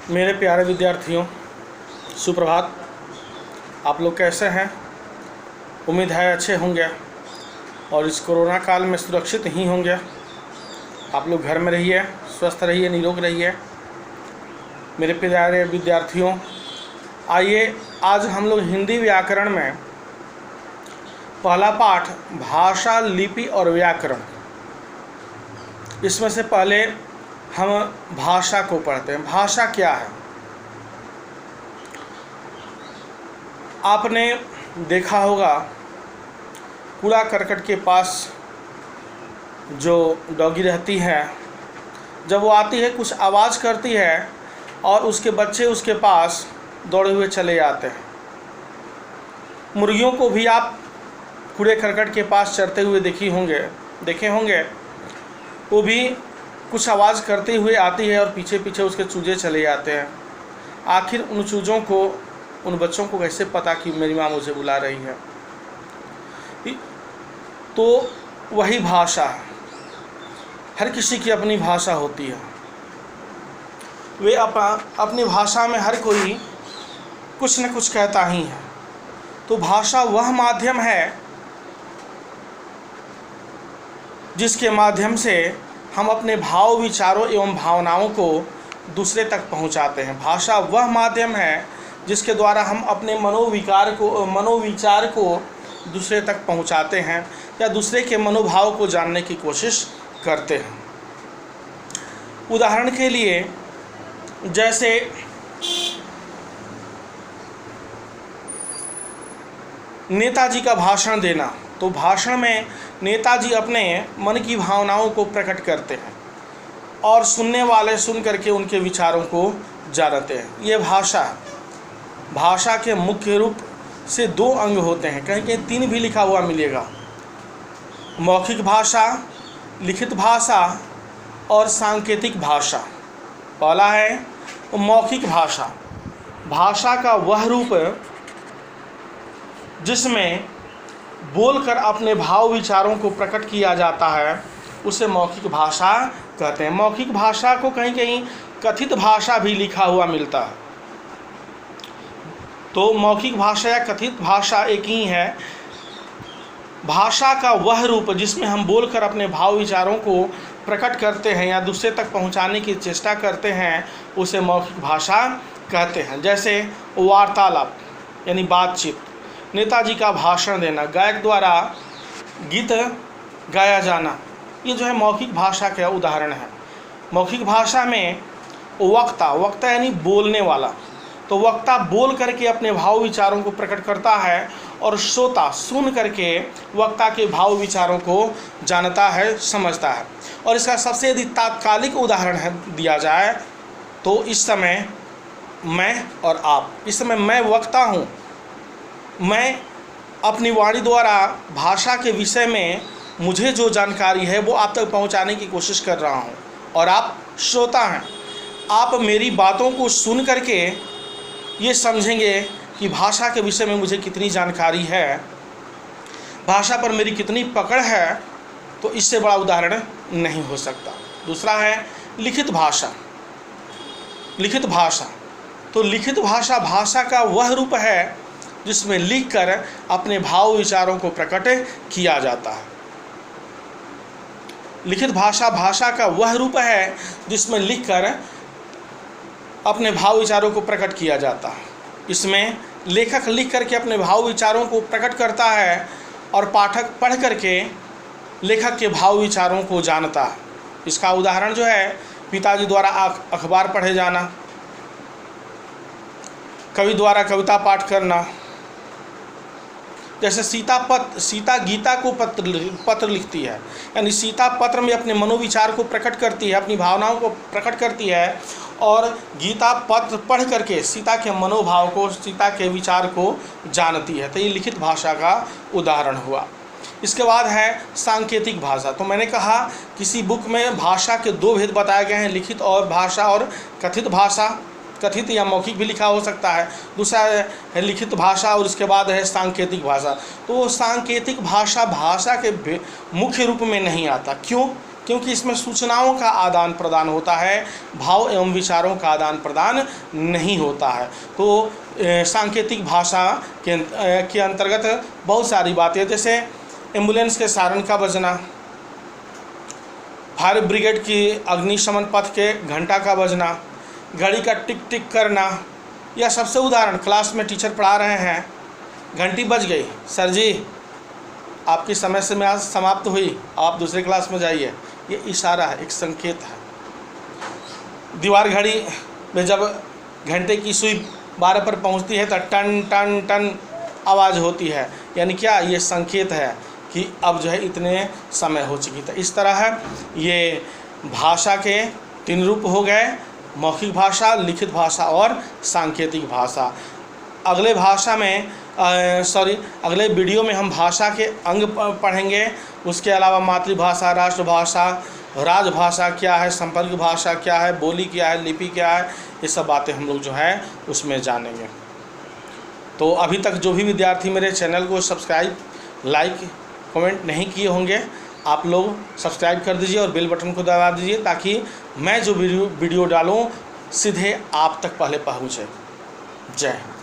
मेरे प्यारे विद्यार्थियों, सुप्रभात। आप लोग कैसे हैं? उम्मीद है अच्छे होंगे और इस कोरोना काल में सुरक्षित ही होंगे। आप लोग घर में रहिए, स्वस्थ रहिए, निरोग रहिए। मेरे प्यारे विद्यार्थियों, आइए आज हम लोग हिंदी व्याकरण में पहला पाठ भाषा, लिपि और व्याकरण, इसमें से पहले हम भाषा को पढ़ते हैं। भाषा क्या है? आपने देखा होगा कूड़ा करकट के पास जो डॉगी रहती है, जब वो आती है कुछ आवाज़ करती है और उसके बच्चे उसके पास दौड़े हुए चले जाते हैं। मुर्गियों को भी आप कूड़े करकट के पास चरते हुए देखे होंगे। वो भी कुछ आवाज़ करते हुए आती है और पीछे पीछे उसके चूजे चले जाते हैं। आखिर उन चूज़ों को, उन बच्चों को कैसे पता कि मेरी माँ मुझे बुला रही है? तो वही भाषा है। हर किसी की अपनी भाषा होती है। वे अपनी भाषा में हर कोई कुछ न कुछ कहता ही है। तो भाषा वह माध्यम है जिसके माध्यम से हम अपने भाव, विचारों एवं भावनाओं को दूसरे तक पहुंचाते हैं। भाषा वह माध्यम है जिसके द्वारा हम अपने मनोविचार को दूसरे तक पहुंचाते हैं या दूसरे के मनोभाव को जानने की कोशिश करते हैं। उदाहरण के लिए, जैसे नेताजी का भाषण देना, तो भाषण में नेताजी अपने मन की भावनाओं को प्रकट करते हैं और सुनने वाले सुन करके उनके विचारों को जानते हैं। ये भाषा है। भाषा के मुख्य रूप से दो अंग होते हैं, कहीं कहीं तीन भी लिखा हुआ मिलेगा। मौखिक भाषा, लिखित भाषा और सांकेतिक भाषा। पहला है मौखिक भाषा। भाषा का वह रूप जिसमें बोलकर अपने भाव विचारों को प्रकट किया जाता है, उसे मौखिक भाषा कहते हैं। मौखिक भाषा को कहीं कहीं कथित भाषा भी लिखा हुआ मिलता है। तो मौखिक भाषा या कथित भाषा एक ही है। भाषा का वह रूप जिसमें हम बोलकर अपने भाव विचारों को प्रकट करते हैं या दूसरे तक पहुंचाने की चेष्टा करते हैं, उसे मौखिक भाषा कहते हैं। जैसे वार्तालाप यानी बातचीत, नेताजी का भाषण देना, गायक द्वारा गीत गाया जाना, ये जो है मौखिक भाषा का उदाहरण है। मौखिक भाषा में वक्ता यानी बोलने वाला, तो वक्ता बोल करके अपने भाव विचारों को प्रकट करता है और श्रोता सुन करके वक्ता के भाव विचारों को जानता है, समझता है। और इसका सबसे यदि तात्कालिक उदाहरण है दिया जाए तो इस समय मैं और आप, इस समय मैं वक्ता हूँ। मैं अपनी वाणी द्वारा भाषा के विषय में मुझे जो जानकारी है वो आप तक पहुंचाने की कोशिश कर रहा हूं और आप श्रोता हैं। आप मेरी बातों को सुन करके ये समझेंगे कि भाषा के विषय में मुझे कितनी जानकारी है, भाषा पर मेरी कितनी पकड़ है। तो इससे बड़ा उदाहरण नहीं हो सकता। दूसरा है लिखित भाषा। लिखित भाषा, तो लिखित भाषा भाषा का वह रूप है जिसमें लिखकर अपने भाव विचारों को प्रकट किया जाता है। लिखित भाषा भाषा का वह रूप है जिसमें लिखकर अपने भाव विचारों को प्रकट किया जाता है। इसमें लेखक लिख करके अपने भाव विचारों को प्रकट करता है और पाठक पढ़ करके लेखक के भाव विचारों को जानता है। इसका उदाहरण जो है पिताजी द्वारा अखबार पढ़े जाना, कवि द्वारा कविता पाठ करना। जैसे सीता गीता को पत्र लिखती है, यानी सीता पत्र में अपने मनोविचार को प्रकट करती है, अपनी भावनाओं को प्रकट करती है और गीता पत्र पढ़ करके सीता के मनोभाव को, सीता के विचार को जानती है। तो ये लिखित भाषा का उदाहरण हुआ। इसके बाद है सांकेतिक भाषा। तो मैंने कहा किसी बुक में भाषा के दो भेद बताए गए हैं, लिखित और भाषा और कथित भाषा। कथित या मौखिक भी लिखा हो सकता है। दूसरा है लिखित भाषा और उसके बाद है सांकेतिक भाषा। तो सांकेतिक भाषा भाषा के मुख्य रूप में नहीं आता। क्यों? क्योंकि इसमें सूचनाओं का आदान प्रदान होता है, भाव एवं विचारों का आदान प्रदान नहीं होता है। तो सांकेतिक भाषा के अंतर्गत बहुत सारी बातें, जैसे एम्बुलेंस के सायरन का बजना, फायर ब्रिगेड की अग्निशमन पथ के घंटा का बजना, घड़ी का टिक टिक करना, या सबसे उदाहरण, क्लास में टीचर पढ़ा रहे हैं, घंटी बज गई, सर जी आपकी समय से मैं आज समाप्त हुई, आप दूसरे क्लास में जाइए, ये इशारा है, एक संकेत है। दीवार घड़ी में जब घंटे की सुई 12 पर पहुंचती है तो टन टन टन आवाज़ होती है, यानी क्या, ये संकेत है कि अब जो है इतने समय हो चुकी। तो इस तरह है ये भाषा के 3 रूप हो गए, मौखिक भाषा, लिखित भाषा और सांकेतिक भाषा। अगले भाषा में अगले वीडियो में हम भाषा के अंग पढ़ेंगे। उसके अलावा मातृभाषा, राष्ट्रभाषा, राजभाषा क्या है, संपर्क भाषा क्या है, बोली क्या है, लिपि क्या है, ये सब बातें हम लोग जो है उसमें जानेंगे। तो अभी तक जो भी विद्यार्थी मेरे चैनल को सब्सक्राइब, लाइक, कमेंट नहीं किए होंगे, आप लोग सब्सक्राइब कर दीजिए और बेल बटन को दबा दीजिए, ताकि मैं जो वीडियो डालूँ सीधे आप तक पहले पहुँचे। जय हिंद।